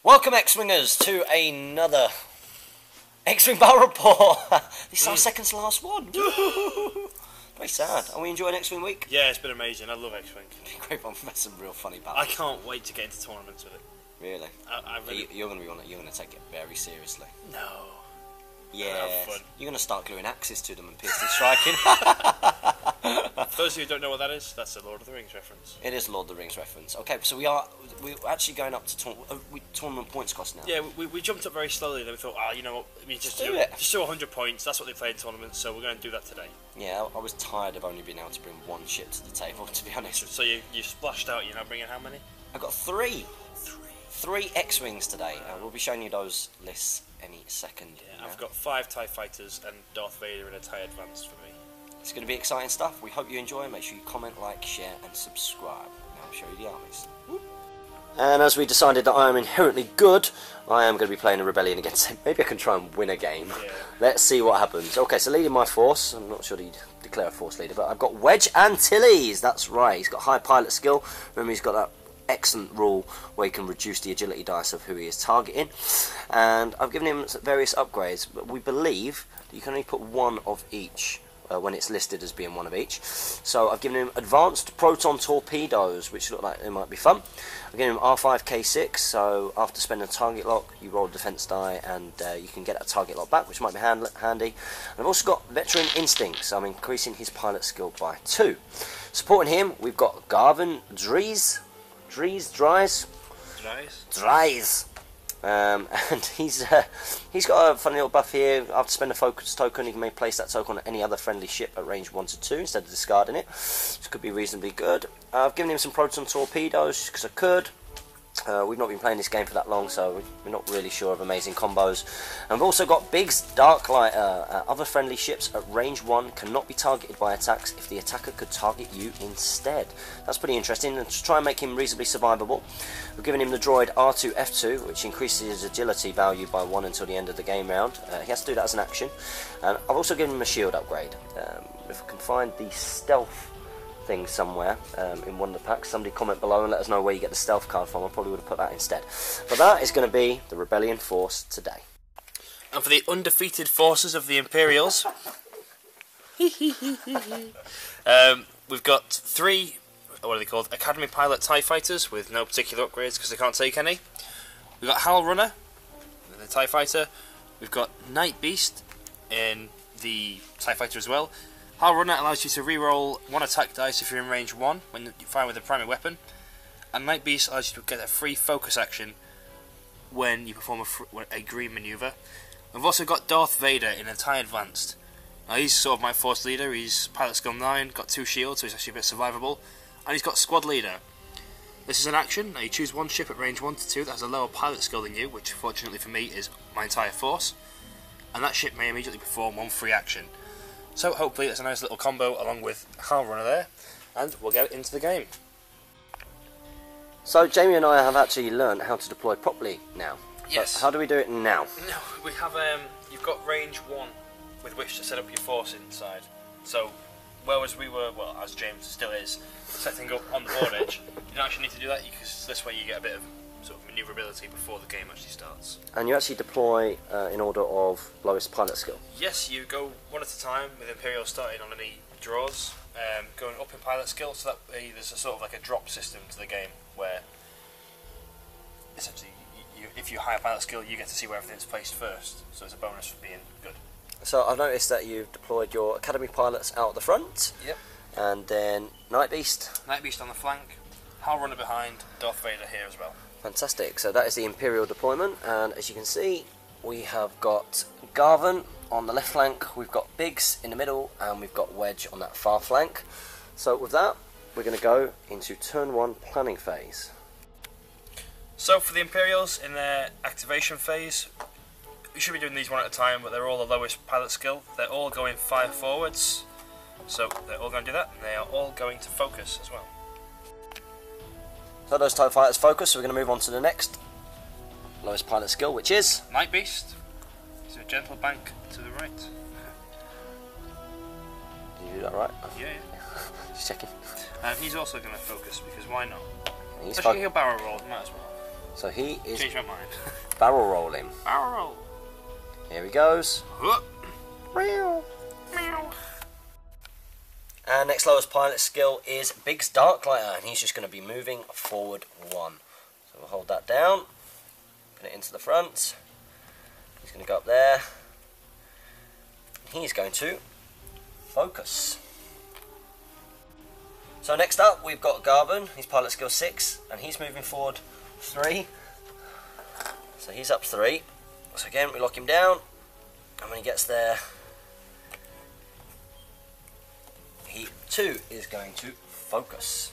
Welcome, X-Wingers, to another X-Wing Battle Report. This is our second to last one. Very sad. Are we enjoying X-Wing week? Yeah, it's been amazing. I love X-Wing. Great fun. We've had some real funny battles. I can't wait to get into tournaments with it. Really? I really... You're going to take it very seriously. No. Yeah. You're going to start gluing axes to them and piercing striking. For those of you who don't know what that is, that's a Lord of the Rings reference. It is a Lord of the Rings reference. Okay, so we're actually going up to tournament points cost now. Yeah, we jumped up very slowly, and then we thought, you know what, I mean, just do 100 points. That's what they play in tournaments, so we're going to do that today. Yeah, I was tired of only being able to bring one ship to the table, to be honest. So you splashed out. You're now bringing how many? I got three. Three X-Wings today. We'll be showing you those lists any second. Yeah, I've got 5 TIE Fighters and Darth Vader in a TIE Advanced for me. It's going to be exciting stuff. We hope you enjoy. Make sure you comment, like, share and subscribe. Now I'll show you the armies. And as we decided that I am inherently good, I am going to be playing a rebellion against him. Maybe I can try and win a game. Yeah. Let's see what happens. Okay, so leading my force, I'm not sure he'd declare a force leader, but I've got Wedge Antilles. That's right, he's got high pilot skill. Remember, he's got that excellent rule where he can reduce the agility dice of who he is targeting. And I've given him various upgrades, but we believe that you can only put one of each when it's listed as being one of each. So I've given him advanced proton torpedoes, which look like they might be fun. I've given him R5K6, so after spending a target lock, you roll a defense die and you can get a target lock back, which might be handy. And I've also got veteran instincts, so I'm increasing his pilot skill by 2. Supporting him, we've got Garvin Dries. And he's got a funny little buff here. After spending a focus token, he may place that token on any other friendly ship at range 1 to 2 instead of discarding it. This could be reasonably good. I've given him some proton torpedoes because I could. We've not been playing this game for that long, so we're not really sure of amazing combos. And we've also got Biggs Darklighter. Other friendly ships at range 1 cannot be targeted by attacks if the attacker could target you instead. That's pretty interesting, and to try and make him reasonably survivable, we've given him the droid R2F2, which increases his agility value by 1 until the end of the game round. He has to do that as an action. And I've also given him a shield upgrade. If I can find the stealth thing somewhere in one of the packs, somebody comment below and let us know where you get the stealth card from. I probably would have put that instead. But that is going to be the Rebellion force today. And for the undefeated forces of the Imperials, we've got 3, what are they called, Academy Pilot TIE Fighters with no particular upgrades because they can't take any. We've got Hal Runner, the TIE Fighter. We've got Night Beast in the TIE Fighter as well. Hal Runner allows you to reroll 1 attack dice if you're in range 1 when you fire with a primary weapon, and Night Beast allows you to get a free focus action when you perform a green maneuver. We've also got Darth Vader in a TIE Advanced. Now he's sort of my force leader. He's pilot skill 9, got 2 shields, so he's actually a bit survivable, and he's got squad leader. This is an action. Now you choose one ship at range 1 to 2 that has a lower pilot skill than you, which fortunately for me is my entire force, and that ship may immediately perform 1 free action. So hopefully it's a nice little combo along with Hal Runner there, and we'll get into the game. So Jamie and I have actually learned how to deploy properly now. Yes. But how do we do it now? No, we have you've got range 1 with which to set up your force inside. So whereas we were, well, as James still is, setting up on the board edge, you don't actually need to do that because this way you get a bit of sort of manoeuvrability before the game actually starts. And you actually deploy in order of lowest pilot skill? Yes, you go one at a time with Imperial starting on any draws, going up in pilot skill, so that there's a sort of like a drop system to the game where essentially if you higher pilot skill you get to see where everything's placed first, so it's a bonus for being good. So I've noticed that you've deployed your Academy pilots out at the front. Yep. And then Night Beast. Night Beast on the flank, Hal Runner behind, Darth Vader here as well. Fantastic, so that is the Imperial deployment, and as you can see we have got Garvin on the left flank, we've got Biggs in the middle, and we've got Wedge on that far flank. So with that, we're going to go into turn 1 planning phase. So for the Imperials in their activation phase, we should be doing these one at a time, but they're all the lowest pilot skill. They're all going 5 forwards, so they're all going to do that, and they are all going to focus as well. So those TIE Fighters focus, so we're going to move on to the next lowest pilot skill, which is Night Beast. So a gentle bank to the right. Did you do that right? Yeah. Just checking. And he's also going to focus because why not? He's Especially he'll barrel roll, might as well. So he is Change my mind. barrel rolling. Barrel roll. Here he goes. Meow. And next lowest pilot skill is Big's Darklighter, and he's just going to be moving forward 1. So we'll hold that down, put it into the front. He's going to go up there. He's going to focus. So next up we've got Garvin. He's pilot skill 6, and he's moving forward 3. So he's up 3. So again we lock him down, and when he gets there, he too is going to focus.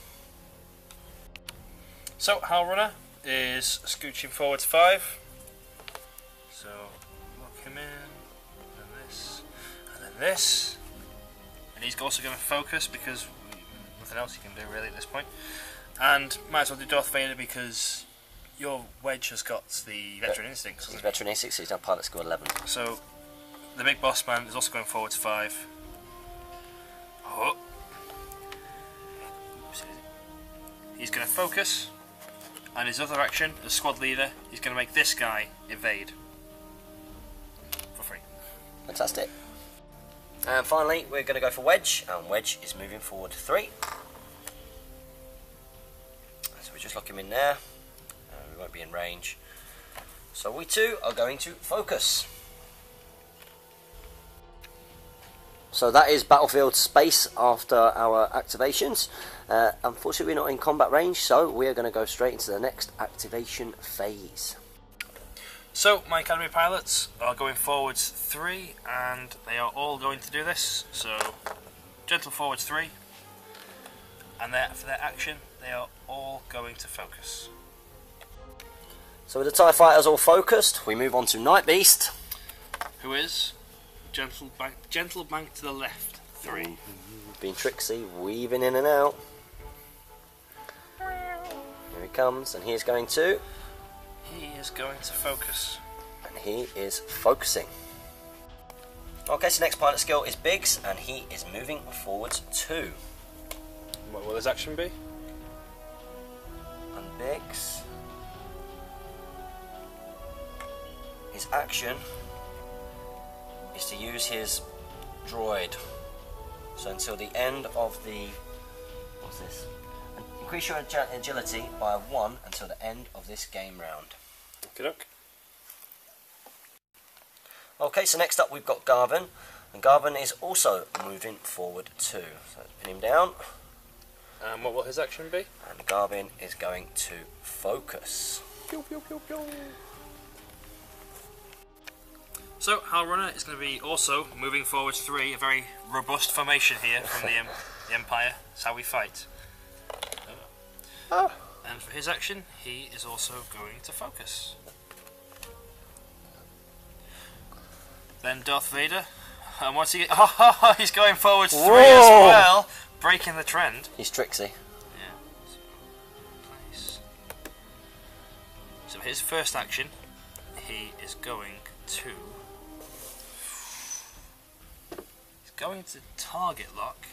So Hal Runner is scooching forward 5. So lock him in, and this, and then this, and he's also going to focus because nothing else he can do really at this point. And might as well do Darth Vader because your Wedge has got the veteran instincts. He's veteran instincts, so he's now pilot skill 11. So the big boss man is also going forward 5. Oh. He's going to focus, and his other action, as squad leader, he's going to make this guy evade. For free. Fantastic. And finally, we're going to go for Wedge, and Wedge is moving forward 3. So we just lock him in there, we won't be in range. So we too are going to focus. So that is battlefield space after our activations. Unfortunately we're not in combat range, so we are going to go straight into the next activation phase. So my academy pilots are going forwards 3, and they are all going to do this. So gentle forwards 3, and for their action they are all going to focus. So with the TIE fighters all focused, we move on to Night Beast, who is gentle bank to the left 3. Being tricksy, weaving in and out. Here he comes, and he is going to focus. And he is focusing. Okay, so next pilot skill is Biggs, and he is moving forwards 2. What will his action be? And Biggs, his action is to use his droid. So until the end of the... what's this? Increase your agility by 1 until the end of this game round. Okey-doke. Okay, so next up we've got Garvin, and Garvin is also moving forward 2. So let's pin him down. And what will his action be? And Garvin is going to focus. Pew, pew, pew, pew. So Hal Runner is going to be also moving forward 3, a very robust formation here from the Empire. That's how we fight. And for his action, he is also going to focus. Then Darth Vader. And what's he? Oh, he's going forwards 3 as well, breaking the trend. He's tricksy. Yeah. So his first action, he is going to. He's going to target lock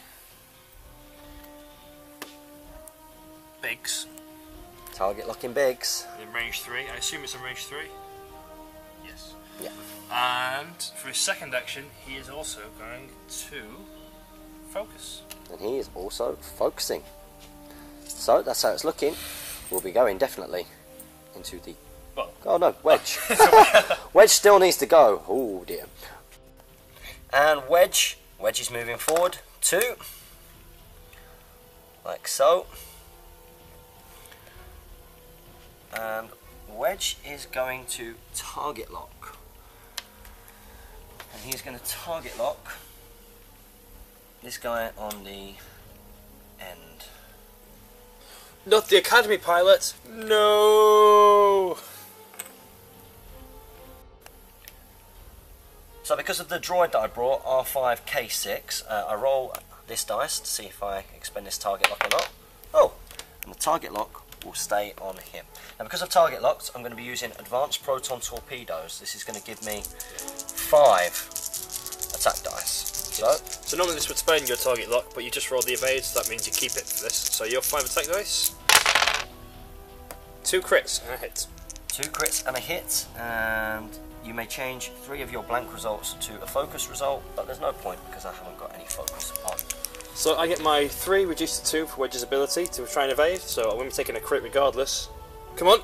Biggs. Target locking Biggs. In range 3. I assume it's in range 3. Yes. Yeah. And for his second action, he is also going to focus. And he is also focusing. So that's how it's looking. We'll be going definitely into the... Well, oh no, Wedge. Wedge still needs to go. Oh dear. And Wedge is moving forward 2. Like so. And Wedge is going to target lock. And he's going to target lock this guy on the end. not the Academy pilot. No. So because of the droid that I brought, R5K6, I roll this dice to see if I expend this target lock or not. Oh, and the target lock will stay on him. Now because I've target locked, I'm going to be using advanced proton torpedoes. This is going to give me 5 attack dice. So normally this would spend your target lock, but you just roll the evade, so that means you keep it for this. So your 5 attack dice, 2 crits and a hit. 2 crits and a hit, and you may change 3 of your blank results to a focus result, but there's no point because I haven't got any focus on. So I get my 3 reduced to 2 for Wedge's ability to try and evade, so I'm going to be taking a crit regardless. Come on!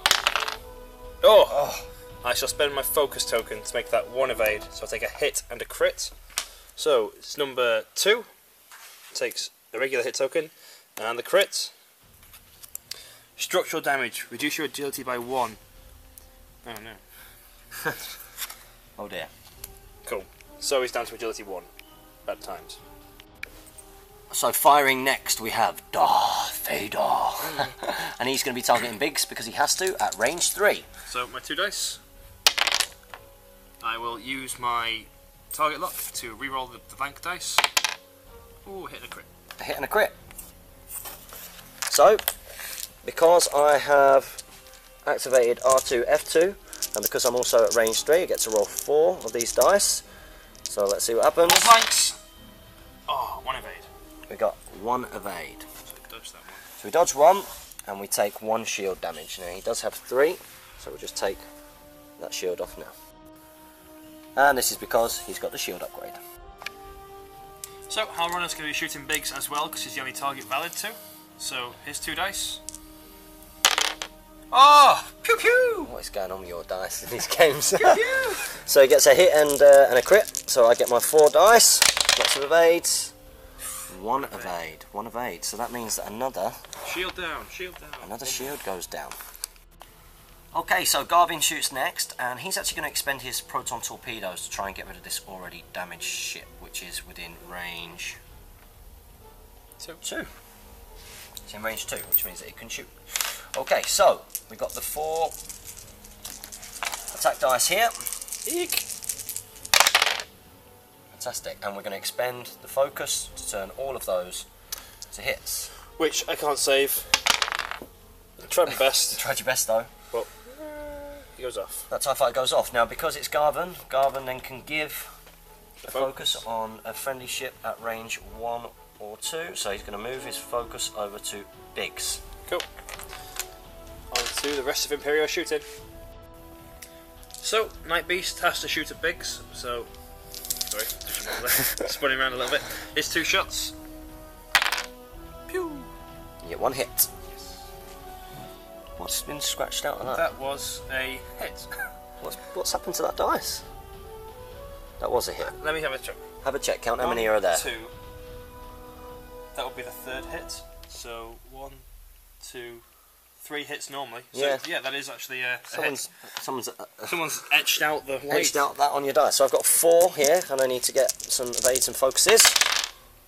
Oh! I shall spend my focus token to make that 1 evade, so I'll take a hit and a crit. So it's number 2, takes a regular hit token, and the crit. Structural damage, reduce your agility by 1. Oh no. Oh dear. Cool. So he's down to agility 1 at times. So firing next we have Darth Vader. And he's going to be targeting Biggs because he has to at range 3. So my 2 dice. I will use my target lock to reroll the blank dice. Ooh, hit and a crit. A hit and a crit. So, because I have activated R2, F2, and because I'm also at range 3, I get to roll 4 of these dice. So let's see what happens. 4 blanks! Oh, 1 evade. We got 1 evade. So dodge that one. So we dodge 1, and we take 1 shield damage. Now he does have 3, so we'll just take that shield off now. And this is because he's got the shield upgrade. So Halrunner's going to be shooting Biggs as well because he's the only target valid to. So here's 2 dice. Oh! Pew pew! What is going on with your dice in these games? Pew pew! So he gets a hit and a crit, so I get my 4 dice, lots of evades. 1 evade, 1 evade, so that means that another Shield down, shield down. Another shield goes down. Okay, so Garvin shoots next, and he's actually going to expend his proton torpedoes to try and get rid of this already damaged ship, which is within range 2. It's in range 2, which means that it can shoot. Okay, so we've got the 4 attack dice here. Eek! Fantastic, and we're going to expend the focus to turn all of those to hits. Which I can't save. I tried my best. You tried your best though. But he goes off. That TIE fighter goes off. Now because it's Garvin then can give the focus on a friendly ship at range 1 or 2. So he's going to move his focus over to Biggs. Cool. On to the rest of Imperial shooting. So, Night Beast has to shoot at Biggs, so... Sorry, spinning around a little bit. It's 2 shots. Pew! You get 1 hit. What's been scratched out of that? That was a hit. What's happened to that dice? That was a hit. Let me have a check. Have a check, count how many are there. 2. That would be the 3rd hit. So, 1, 2, 3 hits normally. So, yeah, that is actually a hit. Someone's etched out the weight. Etched out that on your dice. So I've got 4 here, and I need to get some evades and focuses.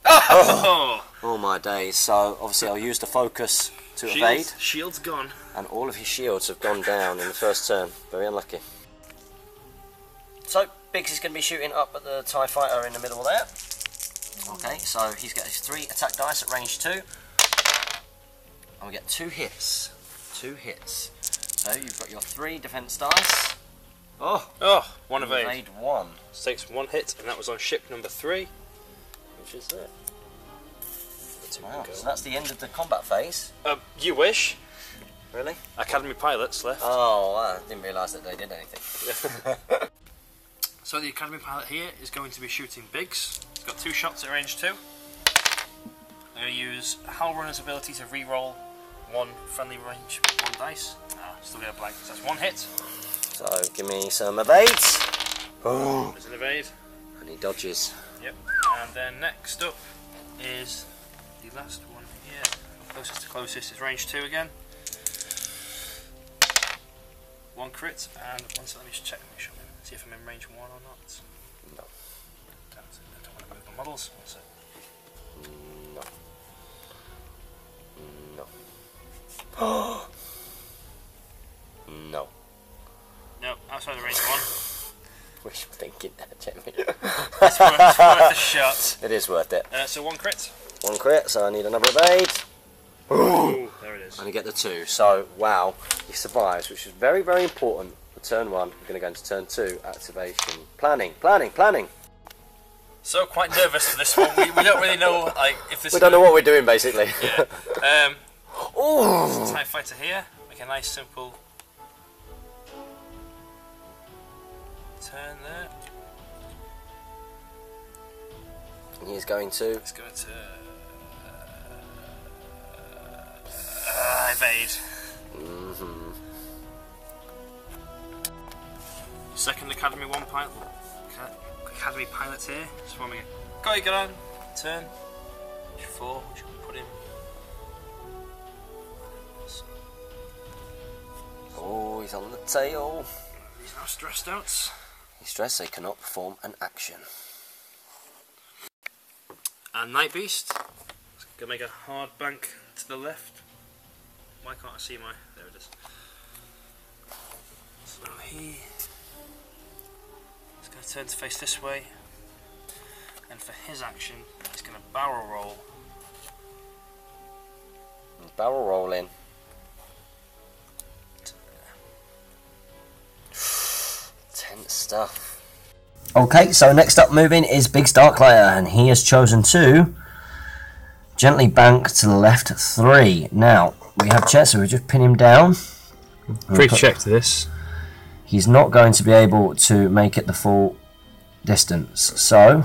Oh my days. So obviously I'll use the focus to evade. Shield's gone. And all of his shields have gone down in the first turn. Very unlucky. So Biggs is going to be shooting up at the TIE fighter in the middle there. Okay, so he's got his 3 attack dice at range 2. And we get 2 hits. 2 hits. So you've got your 3 defense dice. Oh, 1 evade. Evade 1. This takes 1 hit, and that was on ship number 3, which is there. Wow, so that's the end of the combat phase. You wish. Really? Academy pilots left. Oh, I didn't realise that they did anything. So the Academy pilot here is going to be shooting Biggs. He's got 2 shots at range 2. I'm going to use Halrunner's ability to re-roll 1 friendly range 1 dice. Still get a blank, so that's 1 hit. So give me some evades. Oh. There's an evade. And he dodges. Yep. And then next up is the last one here. Closest to closest is range 2 again. 1 crit and 1. So let me just check, make sure. See if I'm in range 1 or not. No. I don't want to move my models. What's it? No. No. No. No, outside of range 1. What you thinking there, Jamie? It's worth a shot. It is worth it. So 1 crit. 1 crit, so I need another evade. Ooh, there it is. And I get the 2. So, wow, he survives, which is very, very important. For turn 1, we're going to go into turn 2, activation. Planning. So quite nervous for this one. We don't really know if this. We don't know what we're doing, basically. Yeah. Ooh. TIE fighter here. Make a nice simple turn there. He's going to. It's going to evade. Second Academy 1 pilot. Academy pilot here. Just forming it. Go on. Turn. 4. Which we put him. Oh, he's on the tail. He's now stressed out. He's stressed, so he cannot perform an action. And Night Beast. Gonna make a hard bank to the left. Why can't I see my? There it is. So he's gonna turn to face this way, and for his action, he's gonna barrel roll. Barrel rolling. Tense stuff. Okay, so next up moving is Big Starklayer, and he has chosen to gently bank to the left 3. Now, we have check, so we just pin him down. Free check to this. He's not going to be able to make it the full distance, so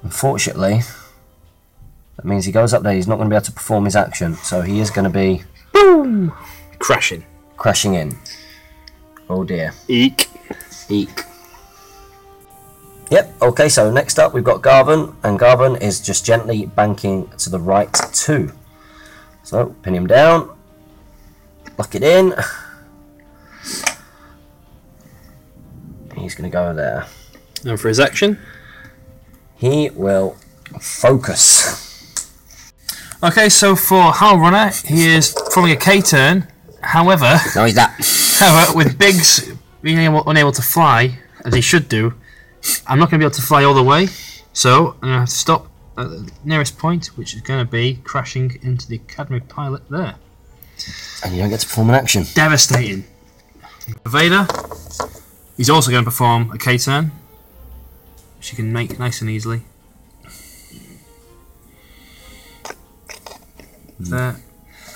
unfortunately that means he goes up there, he's not going to be able to perform his action, so he is going to be boom, crashing in. Oh dear. Eek. Yep, okay, so next up we've got Garvin, and Garvin is just gently banking to the right 2. So, pin him down, lock it in. He's going to go there. And for his action? He will focus. Okay, so for Hal Runner, he is forming a K-turn, however... No, he's that. However, with Biggs being unable to fly, as he should do, I'm not going to be able to fly all the way, so I'm going to have to stop at the nearest point, which is going to be crashing into the Academy pilot there. And you don't get to perform an action. Devastating. Vader, he's also going to perform a K-turn, which you can make nice and easily. There.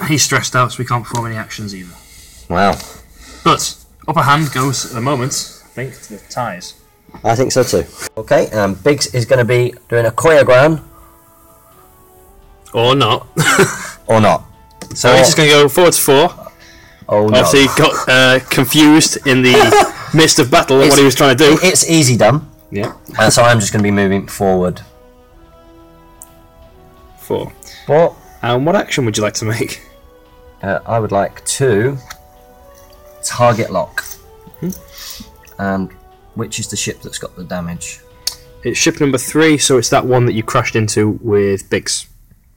He's stressed out, so we can't perform any actions either. Wow. But upper hand goes at the moment, I think, to the ties. I think so too. Okay, Biggs is going to be doing a choreogram. Or not. Or not. So he's just going to go forward to 4. Oh no. Obviously got confused in the midst of battle and what he was trying to do. It's easy done. Yeah. So I'm just going to be moving forward. 4. 4. And what action would you like to make? I would like to target lock. And which is the ship that's got the damage? It's ship number 3, so it's that one that you crashed into with Biggs.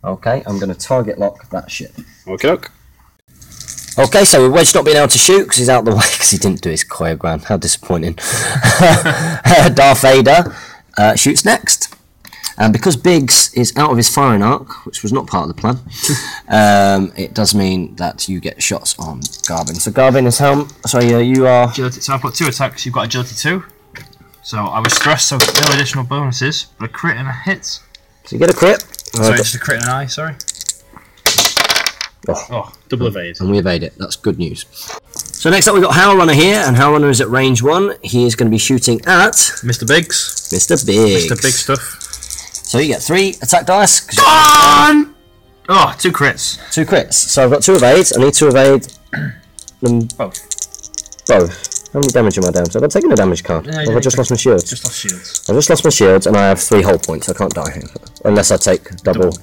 Okay, I'm going to target lock that ship. Okay. Okay, so with Wedge not being able to shoot because he's out the way because he didn't do his choreogram. How disappointing. Darth Vader shoots next. And because Biggs is out of his firing arc, which was not part of the plan, it does mean that you get shots on Garvin. So Garvin is how? Sorry, you are... Agility. So I've got 2 attacks, you've got agility 2. So I was stressed, so no additional bonuses, but a crit and a hit. So you get a crit. Sorry, just a crit and an eye, sorry. Oh, double evade. And we evade it, that's good news. So next up we've got Hal Runner here, and Hal Runner is at range 1. He is going to be shooting at... Mr. Biggs. Mr. Biggs. Mr. Big Stuff. So you get 3 attack dice. Come on! Oh, 2 crits. 2 crits. So I've got 2 evades. I need to evade them both. How many damage am I down? So have I taken a damage card? No, or have I just lost my shields? Just lost shields. I've just lost my shields and I have 3 hull points. I can't die here. Unless I take double.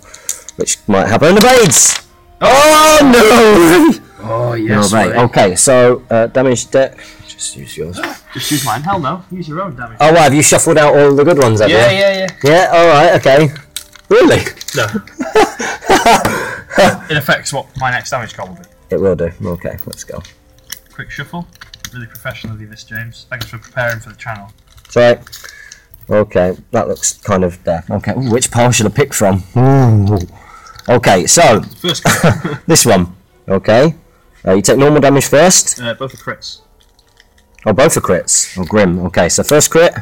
Which might happen. Evades! Oh no! Oh yes. No, okay, so damage deck. Just use yours. Just use mine. Hell no. Use your own damage. Oh, wow, have you shuffled out all the good ones, have you? Yeah. Yeah, alright, okay. Really? No. It affects what my next damage card will be. It will do. Okay, let's go. Quick shuffle. Really professional of you, this, James. Thanks for preparing for the channel. Sorry. Okay, that looks kind of there. Okay, ooh, which pile should I pick from? Ooh. Okay, so First this one. Okay, you take normal damage first. both are crits. Oh, both are crits. Oh, grim. Okay, so first crit.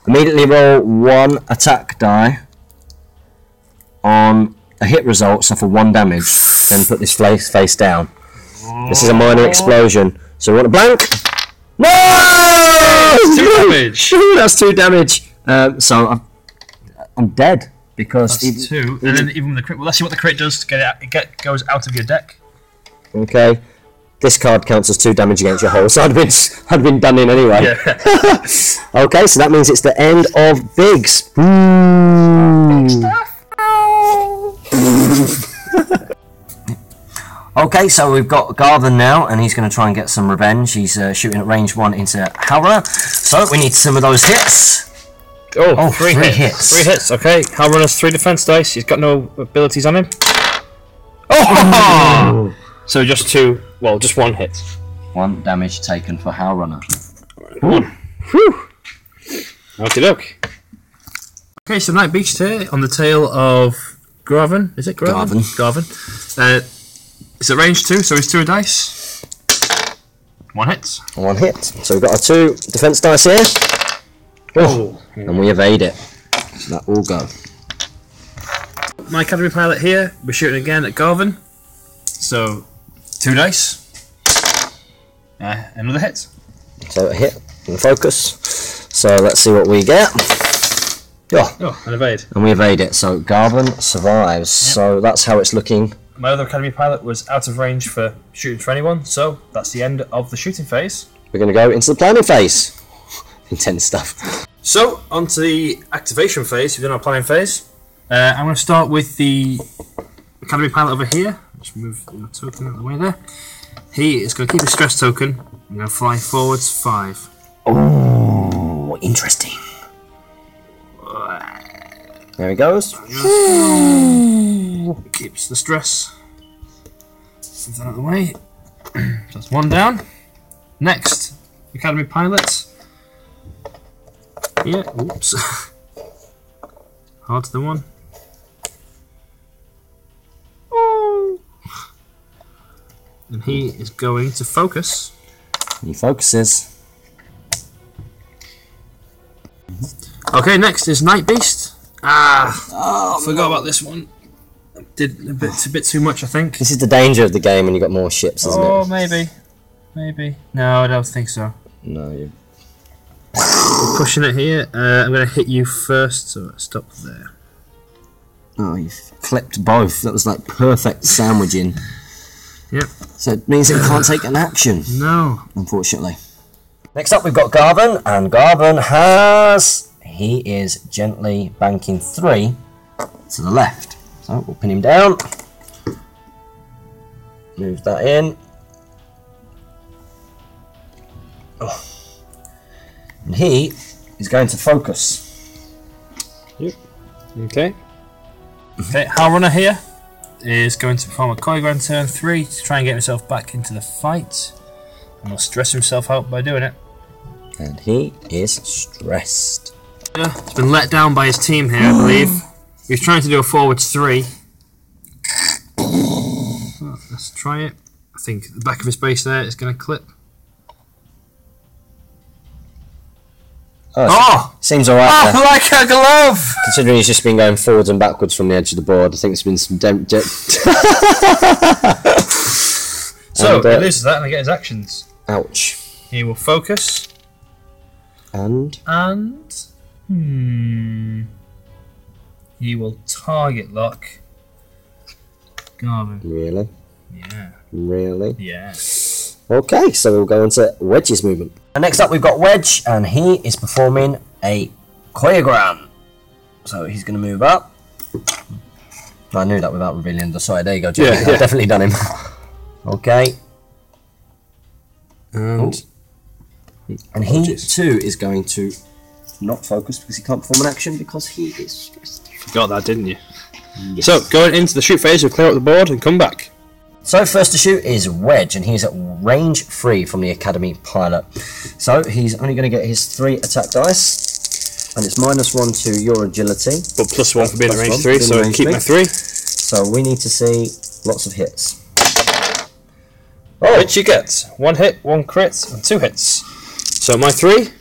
Immediately roll 1 attack die on a hit result, suffer 1 damage. Then put this face down. This is a minor explosion. So we want a blank. No! That's 2 damage. Ooh, that's 2 damage. So I'm dead because that's 2. And then even with the crit, well, let's see what the crit does to get it. It goes out of your deck. Okay. This card counts as 2 damage against your hull, so I'd been done in anyway. Yeah. Okay, so that means it's the end of Biggs. Big stuff. Okay, so we've got Garvin now, and he's going to try and get some revenge. He's shooting at range 1 into Halrunner, so we need some of those hits. Oh, 3 hits. 3 hits, okay. Halrunner's 3 defense dice. He's got no abilities on him. Oh! So just 2, well, just 1 hit. 1 damage taken for Halrunner. 1. Whew! Okie doke. Okay, so Night Beast here on the tail of Garvin. Is it Garvin? Garvin. It's at range 2, so it's 2 dice. 1 hit. 1 hit. So we've got our 2 defense dice here. Oh, and we evade it. So that will go. My Academy pilot here, we're shooting again at Garvin. So 2 dice. Another hit. So a hit and focus. So let's see what we get. Oh, and evade. And we evade it. So Garvin survives. Yep. So that's how it's looking. My other Academy pilot was out of range for shooting for anyone, so that's the end of the shooting phase. We're going to go into the planning phase. Intense stuff. So, on to the activation phase. We've done our planning phase. I'm going to start with the Academy pilot over here. Just move the token out of the way there. He is going to keep his stress token. I'm going to fly forwards 5. Oh, interesting. There he goes. Keeps the stress. Move that out of the way. So that's 1 down. Next, Academy pilot. Yeah, oops. Hard to the 1. And he is going to focus. He focuses. Okay, next is Night Beast. Forgot about this one. Did a bit too much, I think. This is the danger of the game when you've got more ships, isn't it? Oh, maybe. No, I don't think so. No, you're pushing it here. I'm going to hit you first, so stop there. Oh, you've clipped both. That was like perfect sandwiching. Yep. So it means it can't take an action. No. Unfortunately. Next up we've got Garvin, and Garvin he is gently banking 3 to the left. So we'll pin him down. Move that in. Oh. And he is going to focus. Yep. Okay. Okay, Halrunner here is going to perform a choreographed turn 3 to try and get himself back into the fight. And will stress himself out by doing it. And he is stressed. He's been let down by his team here, I believe. He was trying to do a forwards 3. Well, let's try it. I think the back of his base there is going to clip. Seems alright there. Like a glove! Considering he's just been going forwards and backwards from the edge of the board, I think there's been some So, he loses that and he gets his actions. Ouch. He will focus. And? He will target lock Garvin. Really? Yeah. Really? Yeah. Okay, so we'll go into Wedge's movement. And next up we've got Wedge, and he is performing a choreogram. So he's going to move up. I knew that without revealing the side. There you go, Jamie. Yeah, I've definitely done him. Okay. And he too is going to not focus because he can't perform an action because he is stressed. Got that, didn't you? Yes. So, going into the shoot phase, we'll clear up the board and come back. So first to shoot is Wedge, and he's at range 3 from the Academy pilot. So he's only going to get his 3 attack dice, and it's -1 to your agility. But +1 for being at range 3, so I keep my 3. So we need to see lots of hits. Oh, which you get 1 hit, 1 crit, and 2 hits. So my 3,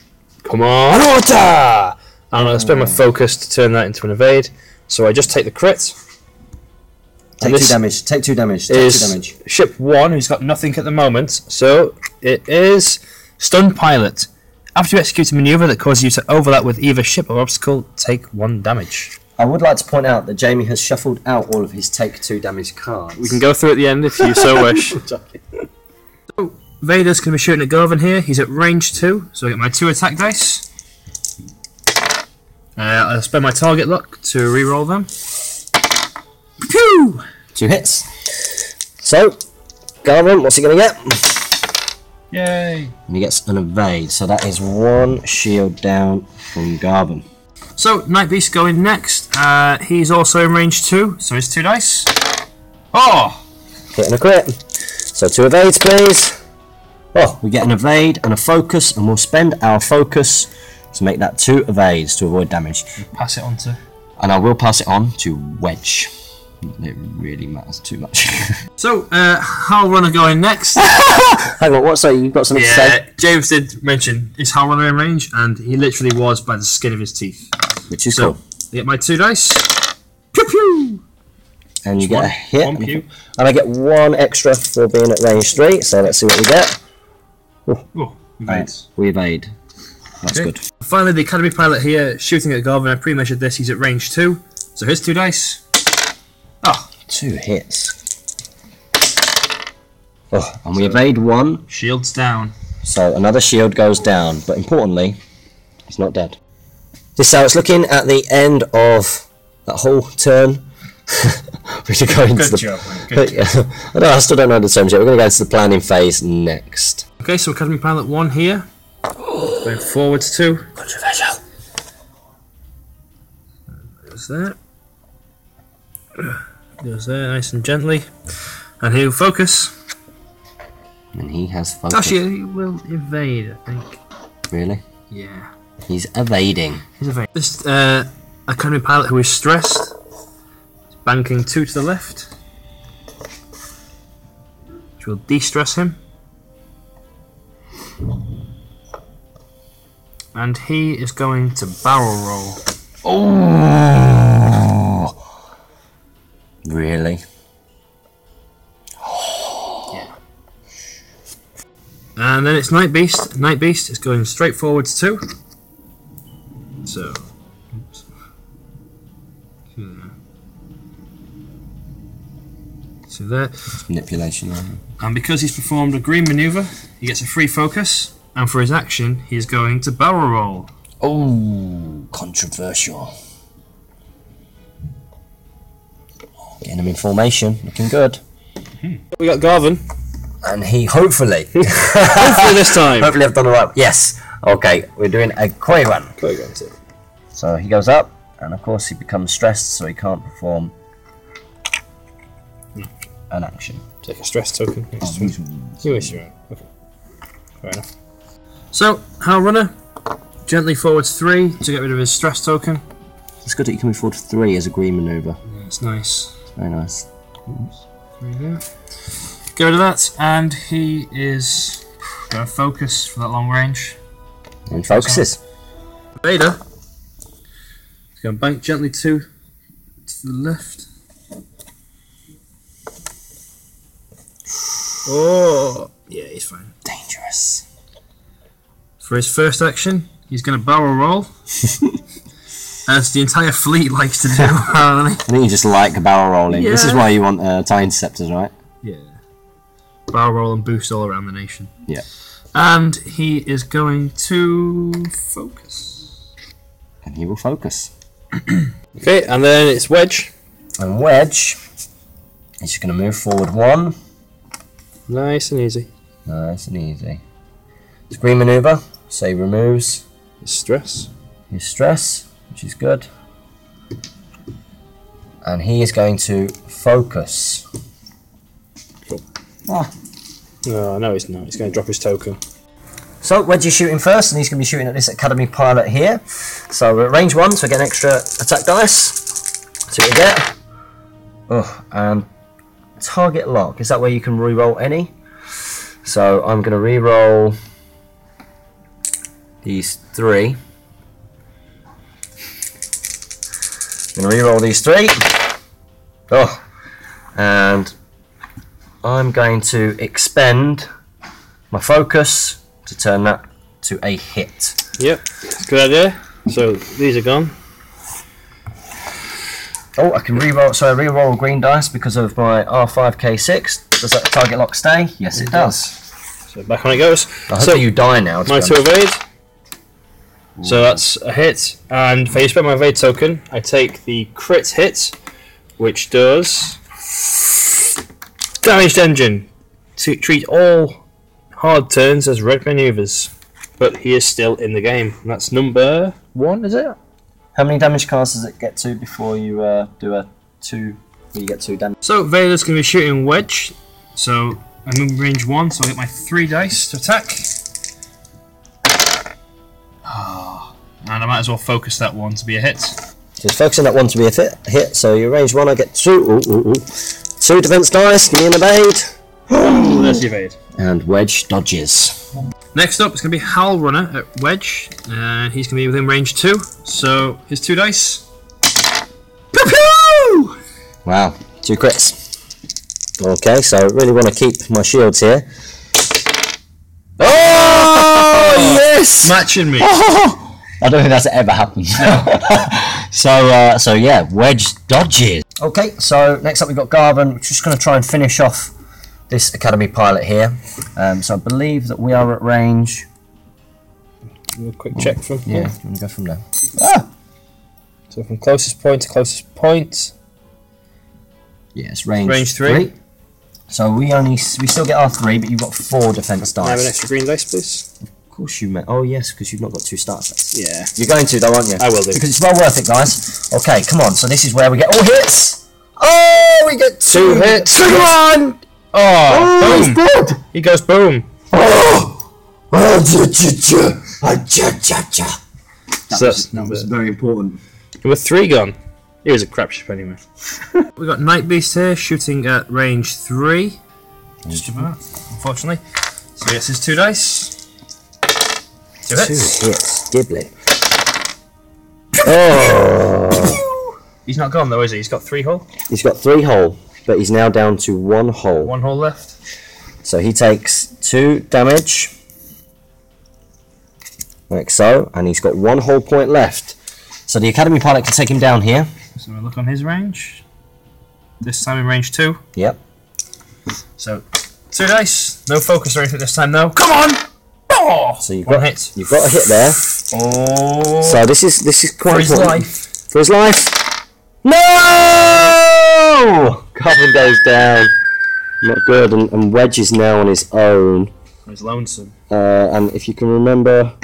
come on, order! And I'm going to spend my focus to turn that into an evade. So I just take the crit. Take 2 damage. Take 2 damage. Take 2 damage. Ship 1, who's got nothing at the moment. So it is Stunned pilot. After you execute a maneuver that causes you to overlap with either ship or obstacle, take 1 damage. I would like to point out that Jamie has shuffled out all of his take 2 damage cards. We can go through at the end if you so wish. So, Vader's going to be shooting at Garvin here. He's at range 2, so I get my 2 attack dice. I'll spend my target luck to reroll them. Pew! 2 hits. So, Garvin, what's he going to get? Yay! And he gets an evade, so that is 1 shield down from Garvin. So, Night Beast going next. He's also in range 2, so it's 2 dice. Oh! Crit and a crit. So 2 evades, please. Oh, we get an evade and a focus, and we'll spend our focus to make that 2 evades to avoid damage. Pass it on to... And I will pass it on to Wedge. It really matters too much. So, Hal Runner going next. Hang on, what? So you've got something to say? James did mention is Hal Runner in range, and he literally was by the skin of his teeth. Which is cool. I get my 2 dice. Pew pew! And you get a hit. 1 pew. And I get 1 extra for being at range 3, so let's see what we get. Oh, evades. We evade. That's Okay. good. Finally, the Academy Pilot here, shooting at Garvin. I pre-measured this, he's at range 2. So here's 2 dice. Oh. 2 hits. Oh, and we evade 1. Shields down. So another shield goes down, but importantly, he's not dead. This is how it's looking at the end of that whole turn. We're going to go into Good the... job, man. Good job. I still don't know the terms yet. We're going to go into the planning phase next. Okay, so Academy Pilot 1 here. Going forwards 2. Controversial. There's that. Goes there, nice and gently. And he'll focus. And he has focus. Actually, he will evade, I think. Really? Yeah. He's evading. He's evading. This Academy Pilot who is stressed. He's banking 2 to the left. Which will de-stress him. And he is going to barrel roll. Oh! Really? Yeah. And then it's Night Beast. Night Beast is going straight forwards too. So. Oops. So there. Manipulation. And because he's performed a green maneuver, he gets a free focus. And for his action, he's going to barrel roll. Oh, controversial. Getting him in formation, looking good. We got Garvin. And he hopefully, Hopefully this time. hopefully I've done alright. Yes. Okay, we're doing a Koi run. So he goes up, and of course he becomes stressed, so he can't perform an action. Take a stress token. You wish you're right. Okay. Fair enough. So, Hal Runner, gently forwards 3 to get rid of his stress token. It's good that you can afford 3 as a green maneuver. Yeah, it's nice. Very nice. Oops. 3 there. Get rid of that, and he is going to focus for that long range. And focuses. Vader is going to bank gently 2 to the left. Oh, yeah, he's fine. Dangerous. For his first action, he's going to barrel roll, as the entire fleet likes to do. I think you just like barrel rolling. Yeah. This is why you want TIE interceptors, right? Yeah. Barrel roll and boost all around the nation. Yeah. And he is going to focus. And he will focus. Okay, and then it's Wedge. And Wedge is just going to move forward 1. Nice and easy. Nice and easy. It's a green maneuver, so he removes His stress. his stress, which is good. And he is going to focus. Cool. Ah. No, he's not. He's going to drop his token. So Wedge is shooting first, and he's going to be shooting at this Academy Pilot here. So we're at range 1, so we get an extra attack dice. See what we get. Oh, and target lock. Is that where you can re-roll any? So I'm going to re-roll these 3. I'm going to re-roll these 3. Oh, and I'm going to expend my focus to turn that to a hit. Yep, good idea. So these are gone. Oh, I can re-roll. So I re-roll green dice because of my R5K6. Does that target lock stay? Yes, it does. So back on it goes. I hope you die now. My 2 evade. So that's a hit, and if I spend my evade token, I take the crit hit, which does damaged engine. To treat all hard turns as red maneuvers, but he is still in the game. And that's number 1, is it? How many damage cards does it get to before you do a 2? You get 2 damage. So Vader's going to be shooting Wedge. So I'm in range 1, so I get my 3 dice to attack. And I might as well focus that one to be a hit. So it's focusing that one to be a hit. So your range 1, I get 2. 2 defense dice. Give me an evade. Oh, there's the evade. And Wedge dodges. Next up, it's going to be Hal Runner at Wedge. He's going to be within range 2. So his 2 dice. Pew pew! Wow, 2 crits. Okay, so I really want to keep my shields here. Oh yes! Matching me. I don't think that's ever happened. So yeah, Wedge dodges. Okay, so next up we've got Garvin. We're just going to try and finish off this Academy pilot here. So I believe that we are at range. A quick check from Yeah, here. I'm going to go from there. Ah! So from closest point to closest point. Yes, range, Range 3. So we still get our 3, but you've got 4 defense Can I have an dice. extra green dice, please? Of course you may. Oh yes, because you've not got 2 start sets. Yeah. You're going to though, aren't you? I will do. Because it's well worth it, guys. Okay, come on. So this is where we get all hits. Oh, we get 2 hits. Come on! Oh, boom! He's dead. He goes boom. Oh! That was very important. Number 3 gone. He was a crap ship anyway. We got Night Beast here shooting at range 3. Just about, unfortunately. So he gets his 2 dice. 2 hits. 2 hits. Giblet. Oh! He's not gone though, is he? He's got 3 hull. He's got 3 hull, but he's now down to 1 hull. 1 hull left. So he takes 2 damage. Like so, and he's got 1 hull point left. So the Academy pilot can take him down here. So we'll look on his range. This time in range 2. Yep. So 2 dice. No focus or anything this time though. Come on! Oh! So you've 1 got hit. You've got a hit there. Oh! So this is quite for his important. life. For his life. No! Carbon goes down. Not good. And Wedge is now on his own. He's lonesome. And if you can remember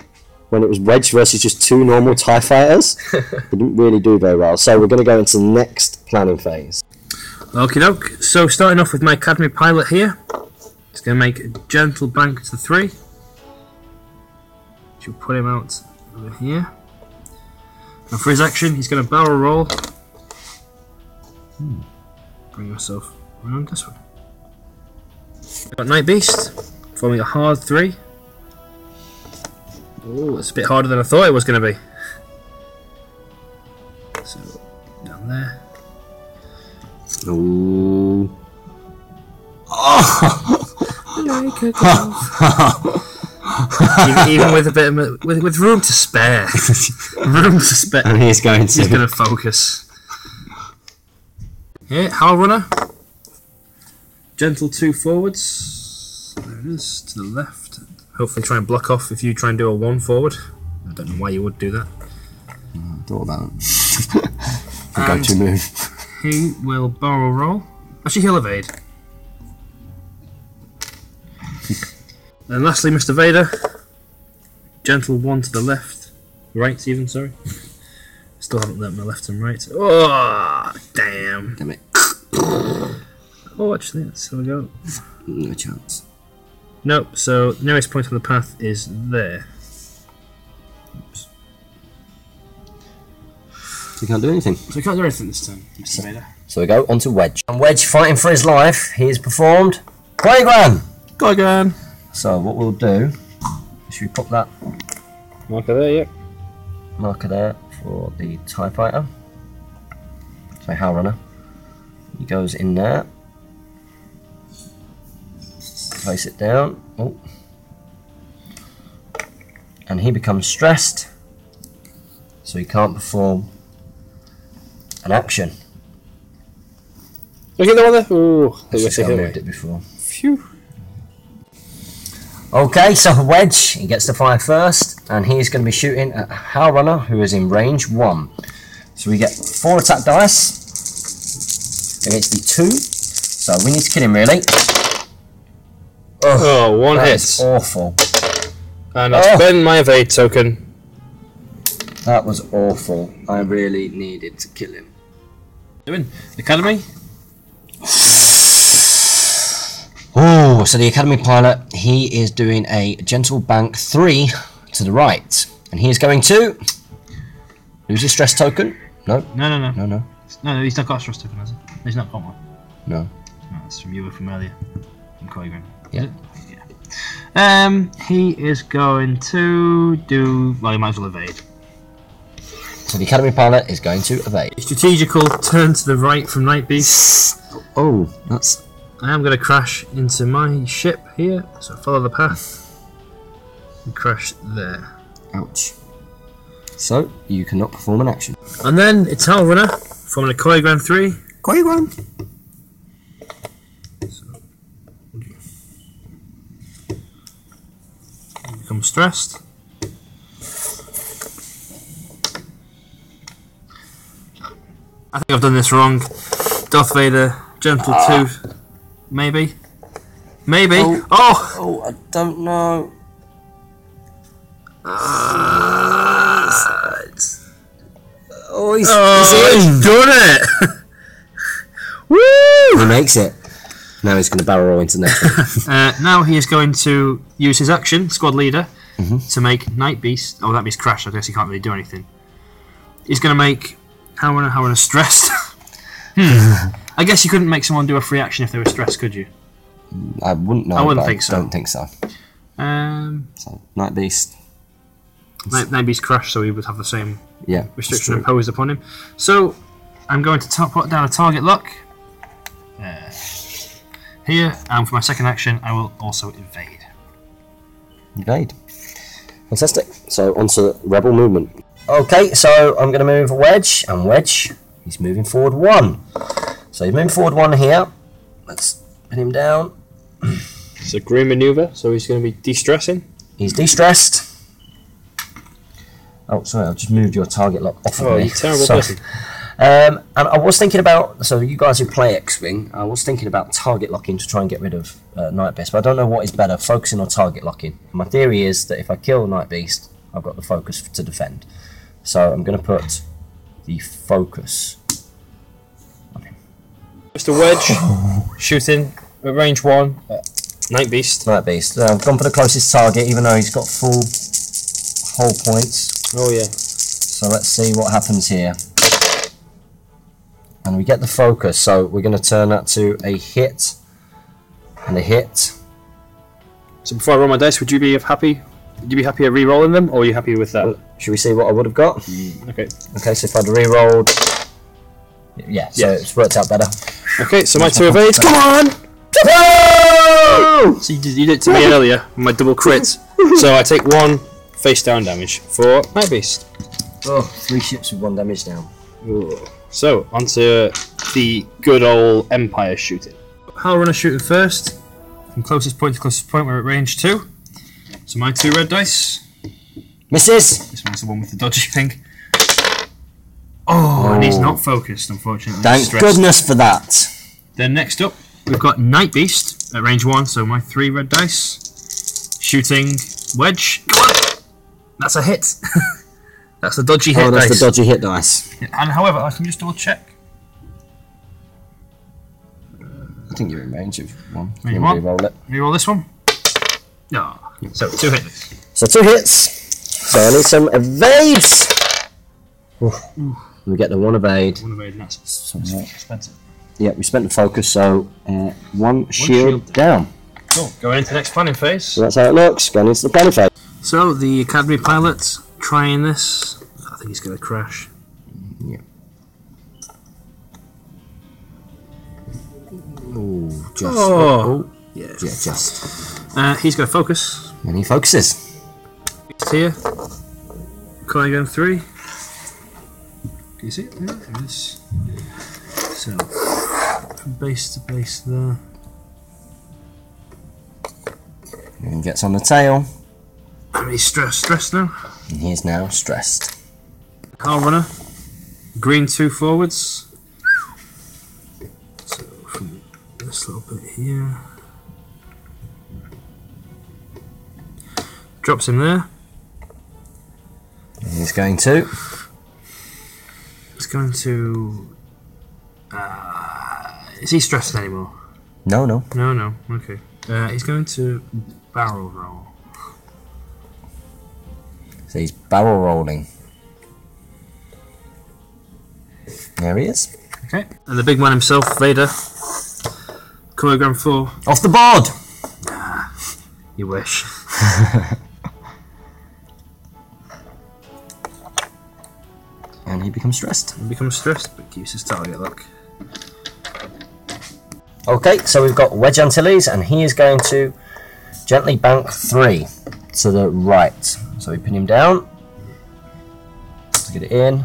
when it was Wedge versus just 2 normal TIE fighters, it didn't really do very well. So we're going to go into the next planning phase. Okie doke. So starting off with my Academy pilot here. He's going to make a gentle bank to 3. She'll put him out over here. And for his action, he's going to barrel roll. Bring yourself around this one. Got Night Beast, forming a hard 3. Oh, it's a bit harder than I thought it was going to be. So, down there. Ooh. Even with a bit of with room to spare. Room to spare. And he's going to. He's going to focus. Yeah, Hal Runner. Gentle 2 forwards. There it is, to the left. Hopefully try and block off if you try and do a 1 forward. I don't know why you would do that. Thought about it. The go-to move. He will barrel roll. Actually, he'll evade. And lastly, Mr. Vader. Gentle 1 to the left. Right, even, sorry. Still haven't learnt my left and right. Oh, damn. Damn it. Oh, actually, let's have a go. No chance. Nope, so the nearest point on the path is there. Oops. So he can't do anything. So we can't do anything this time, Mr. Vader. So we go on to Wedge. And Wedge fighting for his life. He has performed Playground. Go again. So what we'll do, should we put that Marker there, yep. marker there for the TIE Fighter. So Hal Runner. He goes in there. Place it down. Oh. and he becomes stressed, so he can't perform an action. Look at the other. Ooh, I moved it before. Phew. Okay, so Wedge, he gets to fire first, and he's going to be shooting at Hal Runner, who is in range 1. So we get 4 attack dice against the 2. So we need to kill him, really. Oh, one hit. That's awful. And I spent my evade token. That was awful. I really needed to kill him. Doing Academy. Oh, so the Academy pilot, he is doing a gentle bank 3 to the right, and he is going to lose his stress token. No, No, he's not got a stress token, has he? He's not got one. no. No, that's from you from earlier. From choreograph. Yeah. Yeah. He is going to do. Well, he might as well evade. So the Academy pilot is going to evade. Strategical turn to the right from Night Beast. Oh, that's. I am going to crash into my ship here, so follow the path and crash there. Ouch. So you cannot perform an action. And then it's Hal Runner from a choreograph 3. Choreograph. Become stressed. I think I've done this wrong. Darth Vader, gentle 2. Maybe. Maybe. Oh, I don't know. He's done it! Woo! He makes it. Now he's going to barrel roll into the next one. Now he is going to use his action, squad leader, to make Night Beast. Oh, that means crash. I guess he can't really do anything. He's going to make Hal Runner stressed. I guess you couldn't make someone do a free action if they were stressed, could you? I wouldn't know. I wouldn't think so. Don't think so. So Night Beast. Night Beast crash, so he would have the same restriction true. imposed upon him. So I'm going to put down a target lock here, and for my second action, I will also evade. Evade. Fantastic. So onto Rebel movement. Okay, so I'm going to move Wedge, and Wedge, he's moving forward 1. So he's moving forward 1 here. Let's pin him down. It's a green maneuver, so he's going to be de-stressing. He's de-stressed. Oh, sorry, I've just moved your target lock off of me. Oh, you terrible person. And I was thinking about, so you guys who play X-Wing, I was thinking about target locking to try and get rid of Night Beast, but I don't know what is better, focusing or target locking. My theory is that if I kill Night Beast, I've got the focus to defend. So I'm going to put the focus on him. Mr. Wedge, shooting at range 1, Night Beast. Night Beast. I've gone for the closest target, even though he's got full hull points. Oh yeah. So let's see what happens here. And we get the focus, so we're going to turn that to a hit and a hit. So before I roll my dice, would you be happy? Would you be happy at re-rolling them, or are you happy with that? Should we see what I would have got? Okay. Okay, so if I'd re-rolled, yeah, so it's worked out better. Okay, so my 2 evades. Come on! Woo! So you did it to me earlier, my double crit. So I take 1 face down damage for Night Beast. Oh, 3 ships with 1 damage down. Ooh. So, onto the good old Empire shooting. Hal Runner shooting first. From closest point to closest point, we're at range 2. So my 2 red dice. Misses! This one's the one with the dodgy thing. Oh, and he's not focused, unfortunately. Thank goodness for that. Then next up, we've got Night Beast at range 1, so my 3 red dice. Shooting Wedge. Come on! That's a hit. That's the dodgy hit dice. Oh, that's the dodgy hit dice. Yeah, and however, I can just double check. I think you're in range of 1. Range 1. Re-roll it. Reroll this one. No. So 2 hits. So 2 hits. So I need some evades. We get the 1 evade. 1 evade, and that's expensive. Yeah, we spent the focus, so 1 shield down. Cool. Going into the next planning phase. So that's how it looks. Going into the planning phase. So the Academy pilot trying this. I think he's going to crash. Yeah. Ooh, just. Oh. Yeah. Yeah, just. He's going to focus. And he focuses. left here. Coming again 3. Can you see it? Yeah, there it is. So, from base to base there. And gets on the tail. And he's stressed now. And he is now stressed. Hal runner. Green 2 forwards. So from this little bit here. Drops him there. And he's going to. He's going to. Is he stressed anymore? No, no. No. Okay. He's going to barrel roll. So he's barrel rolling. There he is. Okay. And the big man himself, Vader. Kilogram 4. Off the board! You wish. And he becomes stressed. But keeps his target lock. Okay, so we've got Wedge Antilles, and he is going to gently bank 3 to the right. So we pin him down to get it in,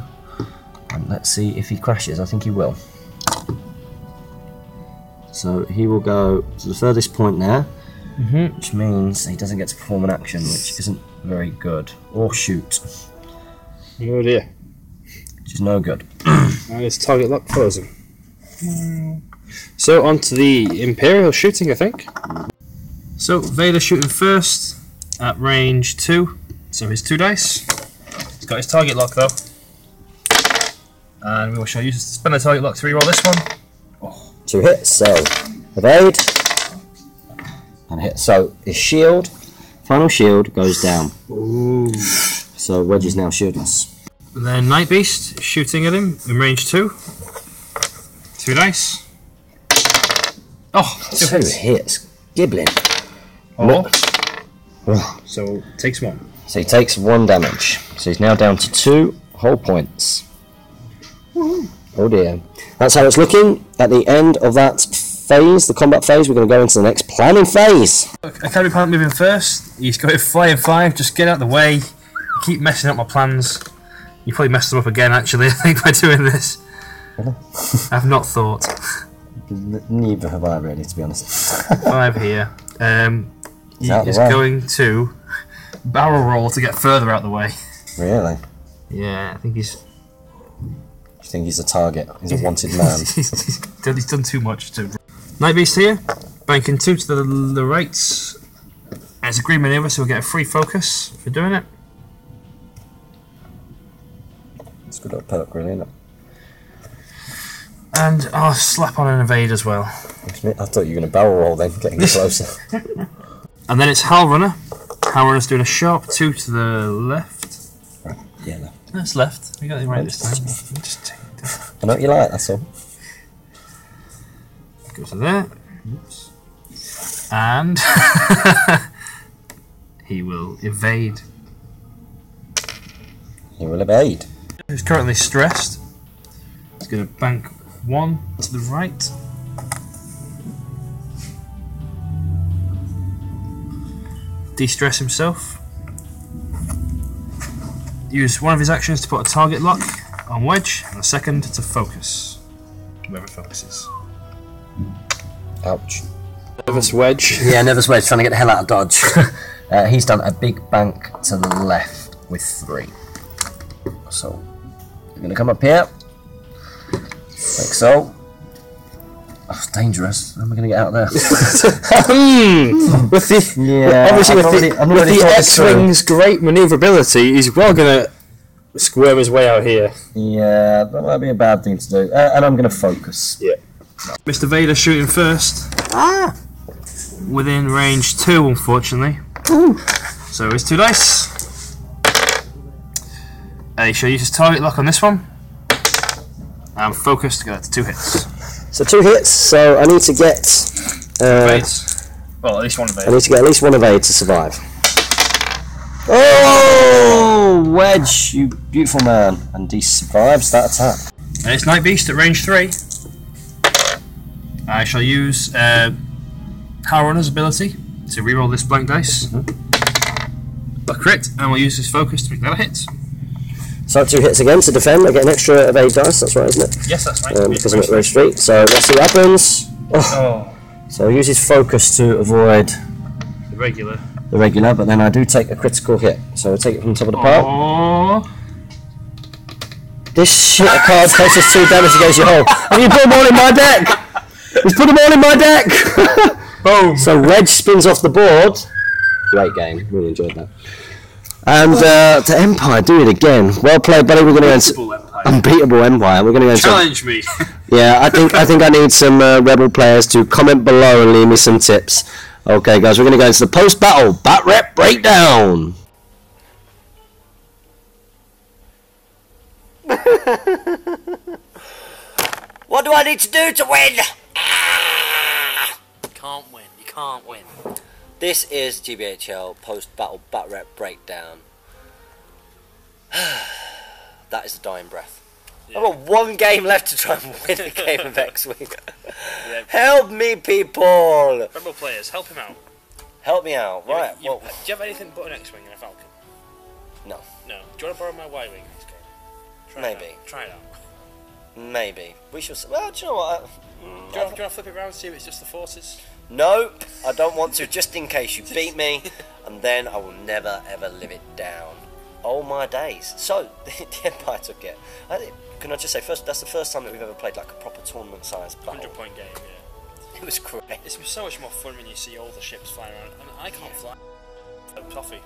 and let's see if he crashes. I think he will. So he will go to the furthest point there, which means he doesn't get to perform an action, which isn't very good. Or shoot. Oh dear. Which is no good. Now his target lock follows him. So on to the Imperial shooting, I think. So Vader shooting first at range 2. So his 2 dice. He's got his target lock though. And we will use spend the target lock to reroll this one. 2 hits, so evade. And hit. So his shield, final shield, goes down. Ooh. So Wedge is now shieldless. And then Night Beast shooting at him in range 2. 2 dice. Oh, 2 hits. Gibbling. Oh. So takes 1. So he takes 1 damage. So he's now down to 2 whole points. Oh dear. That's how it's looking at the end of that phase, the combat phase. We're going to go into the next planning phase. Academy Pilot moving first. He's got flying 5. Just get out of the way. You keep messing up my plans. You probably messed them up again, actually, I think, by doing this. I've not thought. Neither have I, really, to be honest. 5 here. He is going to barrel roll to get further out the way. Really? Yeah, I think he's... Do you think he's a target? He's a wanted man? he's done too much to... Night Beast here. Banking 2 to the right. It's a green maneuver, so we'll get a free focus for doing it. It's a good little perk, really, isn't it? And I'll slap on an evade as well. I thought you were going to barrel roll then, getting closer. And then it's Hal Runner. Hal Runner's doing a sharp 2 to the left. Right, yeah, left. That's left. We got it right this time. Just take it down. I know what you like, that's all. Go to there. Oops. And he will evade. He will evade. He's currently stressed. He's going to bank 1 to the right. De-stress himself. Use one of his actions to put a target lock on Wedge, and a second to focus. Whoever focuses. Ouch. Nervous Wedge. Yeah, Nervous Wedge trying to get the hell out of dodge. He's done a big bank to the left with 3. So, you're going to come up here. Like so. Oh, it's dangerous. How am I going to get out there? With the, yeah, obviously with the X-Wing's great manoeuvrability, he's well going to squirm his way out here. Yeah, that might be a bad thing to do. And I'm going to focus. Yeah. Mr. Vader shooting first. Within range 2, unfortunately. Ooh. So his 2 dice. He shall use his target lock on this one. And focus to go to 2 hits. So 2 hits, so I need to get... Evades. Well, at least 1 evade. I need to get at least 1 evade to survive. Oh! Wedge, you beautiful man. And he survives that attack. And it's Night Beast at range 3. I shall use Hal Runner's ability to reroll this blank dice. a crit, and we'll use his focus to make that a hit. So 2 hits again to defend. I get an extra of 8 dice. That's right, isn't it? Yes, that's right. Because I'm at range 3. So let's see what happens. Oh. So I'll use his focus to avoid The regular. But then I do take a critical hit. So I'll take it from the top of the pile. Aww. This shit of cards takes us 2 damage against your hull. And you put them all in my deck! He's put them all in my deck! Boom! So Wedge spins off the board. Great game, really enjoyed that. And to Empire, do it again. Well played, buddy. We're going to go into Unbeatable Empire. We're going to go into Challenge me. Yeah, I think I need some Rebel players to comment below and leave me some tips. Okay, guys, we're going to go into the post-battle bat rep breakdown. What do I need to do to win? Can't win. You can't win. This is GBHL post-battle bat rep breakdown. That is a dying breath. Yeah. I've got 1 game left to try and win the game of X-Wing. Yeah. Help me, people! Rebel players, help him out. Help me out, right. Do you have anything but an X-Wing and a Falcon? No. No. Do you want to borrow my Y-Wing next game? Maybe. Try it out. Maybe. We shall see. Well, do you know what? Do you want to flip it around and see if it's just the forces? No, I don't want to, just in case you beat me, and then I will never ever live it down. Oh my days. So, the Empire took it. Can I just say, first, that's the first time that we've ever played like a proper tournament-sized battle. 100-point game, yeah. It was great. It's so much more fun when you see all the ships flying around, and I can't fly. Toffee.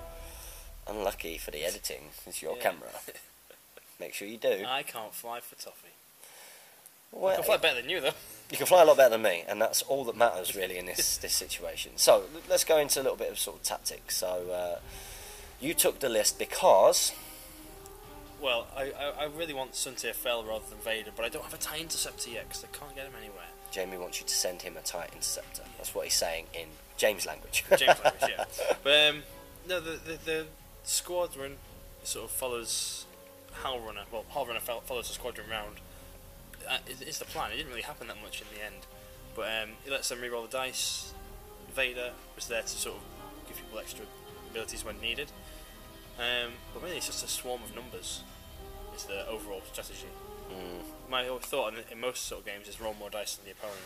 Unlucky for the editing, it's your camera. Make sure you do. I can't fly for Toffee. Well, I can fly better than you, though. You can fly a lot better than me, and that's all that matters really in this situation. So let's go into a little bit of sort of tactics. So you took the list because. Well, I really want Sun Fell rather than Vader, but I don't have a TIE Interceptor yet because I can't get him anywhere. Jamie wants you to send him a TIE Interceptor. That's what he's saying in James language. James language, yeah. But no, the squadron sort of follows Hal Runner. Well, Hal Runner follows the squadron round. It's the plan. It didn't really happen that much in the end, but he lets them re-roll the dice. Vader was there to sort of give people extra abilities when needed, but really it's just a swarm of numbers is the overall strategy. My whole thought in most sort of games is roll more dice than the opponent.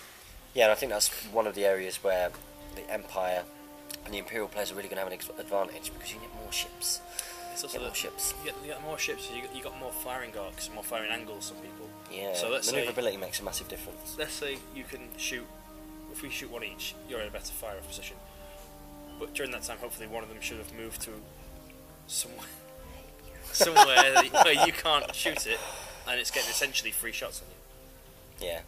Yeah, and I think that's one of the areas where the Empire and the Imperial players are really going to have an advantage because you get more ships. It's also more ships. You get more ships, so you got more firing arcs, more firing angles. Some people. Yeah. So maneuverability makes a massive difference. Let's say you can shoot. If we shoot one each, you're in a better fire position. But during that time, hopefully, one of them should have moved to somewhere where you can't shoot it, and it's getting essentially 3 shots on you. Yeah.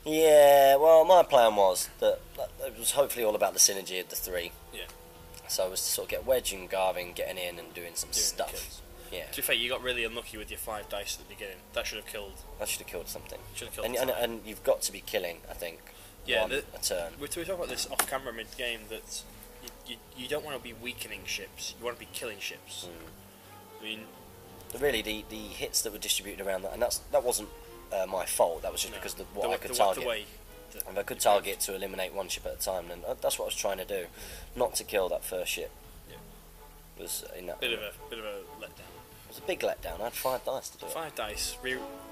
Yeah. Well, my plan was that it was hopefully all about the synergy of the 3. Yeah. So it was to sort of get Wedge and Garvin getting in and doing some stuff. Yeah. To be fair, you got really unlucky with your 5 dice at the beginning. That should have killed. That should have killed something. Should have killed. And you've got to be killing, I think. Yeah. A turn. We talk about this off camera mid game that you don't want to be weakening ships. You want to be killing ships. I mean, really, the hits that were distributed around that, and that wasn't my fault. That was just because of what I could target. If I could target to eliminate 1 ship at a time, then that's what I was trying to do, not to kill that first ship. Yeah. It was in that bit of a letdown. It was a big letdown. I had 5 dice to do it. 5 dice.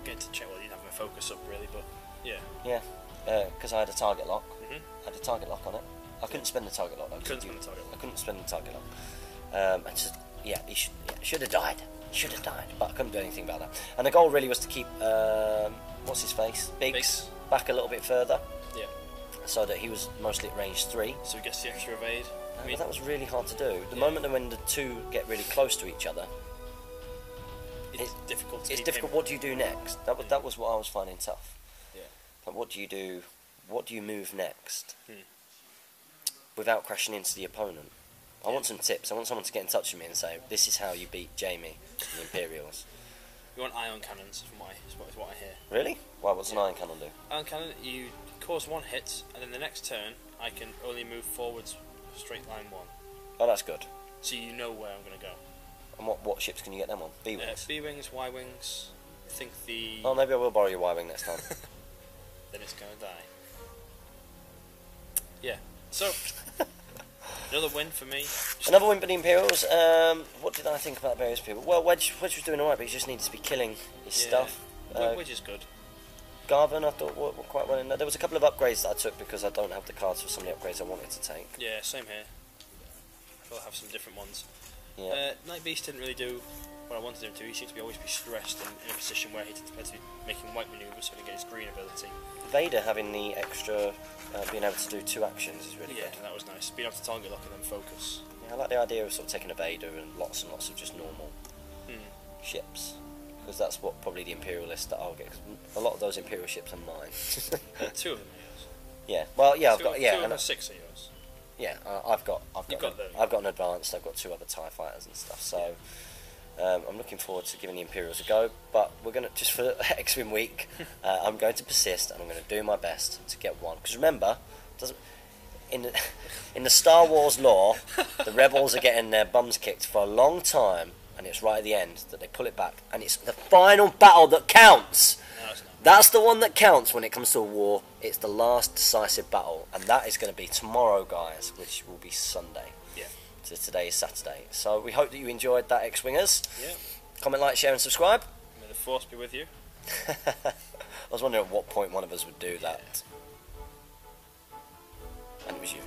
Getting to check. Well, you didn't have my focus up really, but yeah. Yeah, because I had a target lock. I had a target lock on it. I couldn't spend the target lock. I couldn't spend the target lock. I just should have died. Should have died, but I couldn't do anything about that. And the goal really was to keep what's his face, Biggs, back a little bit further. Yeah. So that he was mostly at range 3. So he gets the extra evade. But that was really hard to do. The moment that when the 2 get really close to each other, it's difficult. It's difficult. What do you do next? That was what I was finding tough. Yeah. But what do you do? What do you move next? Without crashing into the opponent. I want some tips. I want someone to get in touch with me and say, this is how you beat Jamie and the Imperials. You want ion cannons, is what I hear. Really? Why? What's an ion cannon do? Ion cannon, you cause 1 hit, and then the next turn, I can only move forwards straight line 1. Oh, that's good. So you know where I'm going to go. And what ships can you get them on? B-Wings? B-Wings, Y-Wings, I think the... Oh, maybe I will borrow your Y-Wing next time. Then it's going to die. Yeah, so... Another win for me. Another win for the Imperials. What did I think about various people? Well, Wedge was doing alright, but he just needed to be killing his stuff. Wedge is good. Garvin, I thought, were quite well in there. There was a couple of upgrades that I took because I don't have the cards for some of the upgrades I wanted to take. Yeah, same here. I'll have some different ones. Yeah. Night Beast didn't really do what I wanted him to. He seemed to always be stressed in a position where he had to be making white manoeuvres so he could get his green ability. Vader having the extra, being able to do 2 actions is really good. Yeah, that was nice. Being able to target lock and then focus. Yeah, I like the idea of sort of taking a Vader and lots of just normal ships. Because that's what probably the Imperialists that I'll get. Cause a lot of those Imperial ships are mine. 2 of them are yours. Yeah, well, yeah, I've Two got of the 6 are yours. Yeah, I've got an advanced. I've got 2 other TIE fighters and stuff. So I'm looking forward to giving the Imperials a go. But we're gonna just for X-Wing week. I'm going to persist and I'm going to do my best to get one. Because remember, in the Star Wars lore, the Rebels are getting their bums kicked for a long time, and it's right at the end that they pull it back, and it's the final battle that counts. No, it's not. That's the one that counts when it comes to a war. It's the last decisive battle, and that is going to be tomorrow, guys, which will be Sunday. Yeah. So today is Saturday. So we hope that you enjoyed that, X-Wingers. Yeah. Comment, like, share, and subscribe. May the Force be with you. I was wondering at what point one of us would do that. And it was you.